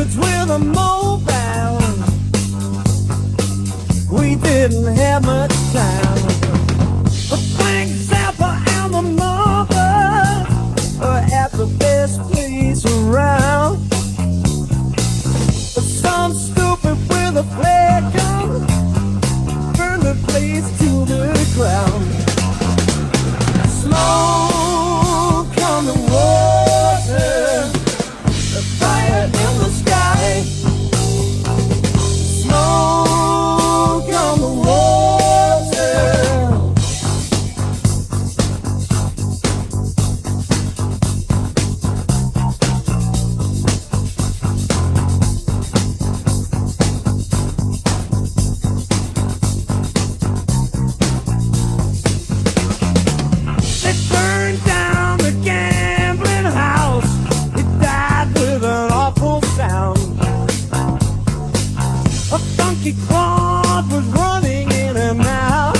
kids with a mobile. We didn't have much time. But thanks Zappa and the mothers are at the best place around. But some stupid with a flare gun burned the place to the ground. Smoke on the water, a fire in the sky. Smoke on the water. They burned down the gambling house. It died with an awful sound. A funky crowd was running in and out,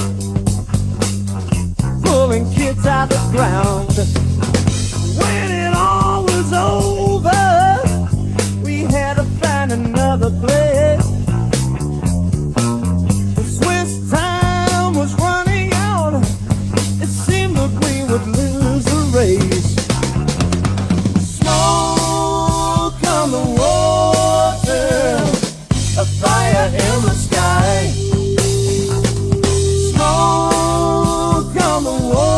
pulling kids out the ground. When it all was over, we had to find another place. The Swiss time was running out. It seemed that we would lose the race. Smoke on the water, a fire in the sky. Smoke on the water.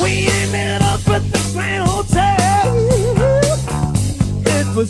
We ended up at the Grand Hotel. It was